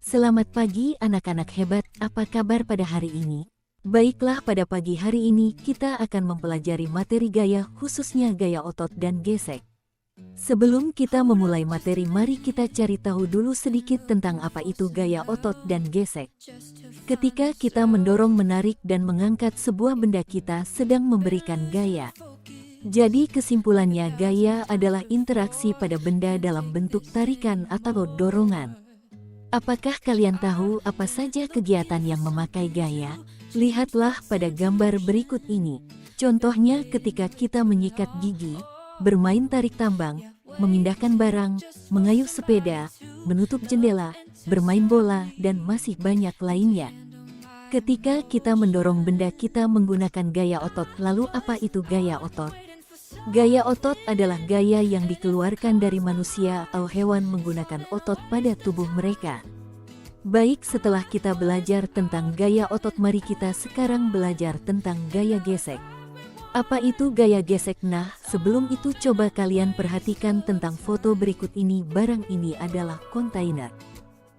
Selamat pagi anak-anak hebat, apa kabar pada hari ini? Baiklah, pada pagi hari ini kita akan mempelajari materi gaya, khususnya gaya otot dan gesek. Sebelum kita memulai materi, mari kita cari tahu dulu sedikit tentang apa itu gaya otot dan gesek. Ketika kita mendorong, menarik, dan mengangkat sebuah benda, kita sedang memberikan gaya. Jadi kesimpulannya, gaya adalah interaksi pada benda dalam bentuk tarikan atau dorongan. Apakah kalian tahu apa saja kegiatan yang memakai gaya? Lihatlah pada gambar berikut ini. Contohnya ketika kita menyikat gigi, bermain tarik tambang, memindahkan barang, mengayuh sepeda, menutup jendela, bermain bola, dan masih banyak lainnya. Ketika kita mendorong benda, kita menggunakan gaya otot. Lalu apa itu gaya otot? Gaya otot adalah gaya yang dikeluarkan dari manusia atau hewan menggunakan otot pada tubuh mereka. Baik, setelah kita belajar tentang gaya otot, mari kita sekarang belajar tentang gaya gesek. Apa itu gaya gesek? Nah, sebelum itu coba kalian perhatikan tentang foto berikut ini. Barang ini adalah kontainer.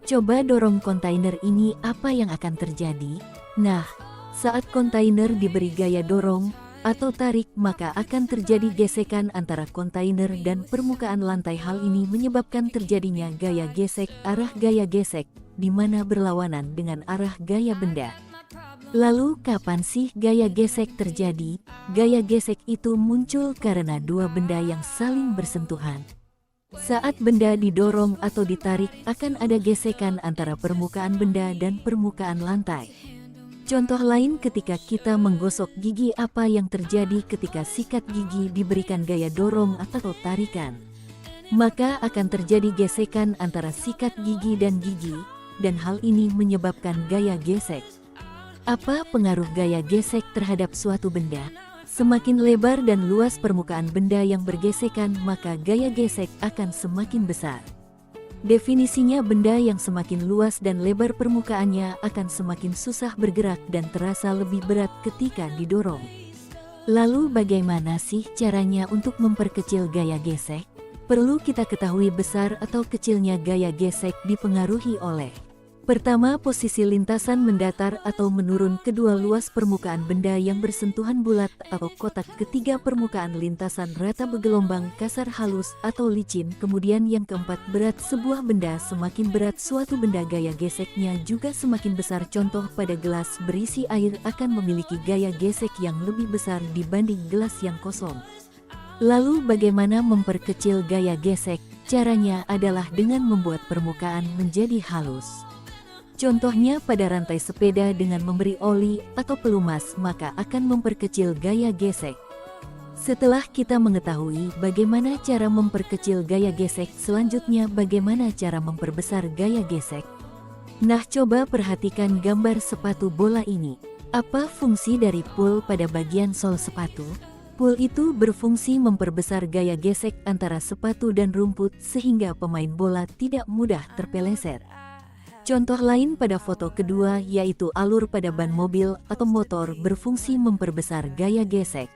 Coba dorong kontainer ini, apa yang akan terjadi? Nah, saat kontainer diberi gaya dorong atau tarik, maka akan terjadi gesekan antara kontainer dan permukaan lantai. Hal ini menyebabkan terjadinya gaya gesek, arah gaya gesek, di mana berlawanan dengan arah gaya benda. Lalu kapan sih gaya gesek terjadi? Gaya gesek itu muncul karena dua benda yang saling bersentuhan. Saat benda didorong atau ditarik, akan ada gesekan antara permukaan benda dan permukaan lantai. Contoh lain, ketika kita menggosok gigi, apa yang terjadi ketika sikat gigi diberikan gaya dorong atau tarikan? Maka akan terjadi gesekan antara sikat gigi dan gigi, dan hal ini menyebabkan gaya gesek. Apa pengaruh gaya gesek terhadap suatu benda? Semakin lebar dan luas permukaan benda yang bergesekan, maka gaya gesek akan semakin besar. Definisinya, benda yang semakin luas dan lebar permukaannya akan semakin susah bergerak dan terasa lebih berat ketika didorong. Lalu bagaimana sih caranya untuk memperkecil gaya gesek? Perlu kita ketahui, besar atau kecilnya gaya gesek dipengaruhi oleh: pertama, posisi lintasan mendatar atau menurun. Kedua, luas permukaan benda yang bersentuhan bulat atau kotak. Ketiga, permukaan lintasan rata, bergelombang, kasar, halus, atau licin. Kemudian yang keempat, berat sebuah benda. Semakin berat suatu benda, gaya geseknya juga semakin besar. Contoh, pada gelas berisi air akan memiliki gaya gesek yang lebih besar dibanding gelas yang kosong. Lalu bagaimana memperkecil gaya gesek? Caranya adalah dengan membuat permukaan menjadi halus. Contohnya pada rantai sepeda, dengan memberi oli atau pelumas, maka akan memperkecil gaya gesek. Setelah kita mengetahui bagaimana cara memperkecil gaya gesek, selanjutnya bagaimana cara memperbesar gaya gesek? Nah, coba perhatikan gambar sepatu bola ini. Apa fungsi dari pul pada bagian sol sepatu? Pul itu berfungsi memperbesar gaya gesek antara sepatu dan rumput sehingga pemain bola tidak mudah terpeleset. Contoh lain pada foto kedua, yaitu alur pada ban mobil atau motor berfungsi memperbesar gaya gesek,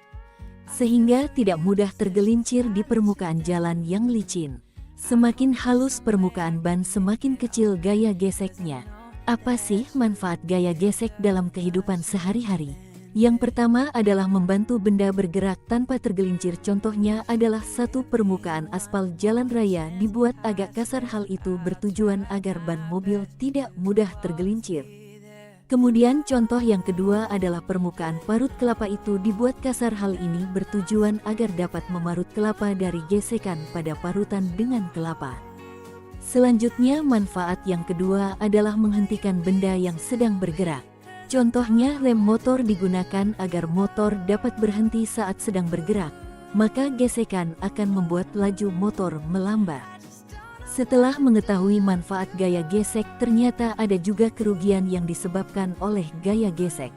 sehingga tidak mudah tergelincir di permukaan jalan yang licin. Semakin halus permukaan ban, semakin kecil gaya geseknya. Apa sih manfaat gaya gesek dalam kehidupan sehari-hari? Yang pertama adalah membantu benda bergerak tanpa tergelincir. Contohnya adalah satu, permukaan aspal jalan raya dibuat agak kasar. Hal itu bertujuan agar ban mobil tidak mudah tergelincir. Kemudian contoh yang kedua adalah permukaan parut kelapa itu dibuat kasar. Hal ini bertujuan agar dapat memarut kelapa dari gesekan pada parutan dengan kelapa. Selanjutnya, manfaat yang kedua adalah menghentikan benda yang sedang bergerak. Contohnya, rem motor digunakan agar motor dapat berhenti saat sedang bergerak, maka gesekan akan membuat laju motor melambat. Setelah mengetahui manfaat gaya gesek, ternyata ada juga kerugian yang disebabkan oleh gaya gesek.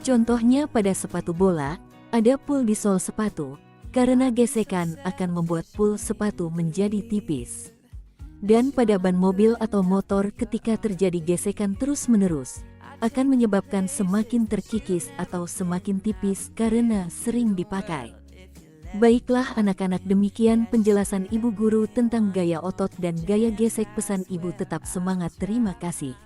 Contohnya pada sepatu bola, ada pul di sol sepatu. Karena gesekan akan membuat pul sepatu menjadi tipis. Dan pada ban mobil atau motor, ketika terjadi gesekan terus-menerus, akan menyebabkan semakin terkikis atau semakin tipis karena sering dipakai. Baiklah anak-anak, demikian penjelasan ibu guru tentang gaya otot dan gaya gesek. Pesan ibu tetap semangat. Terima kasih.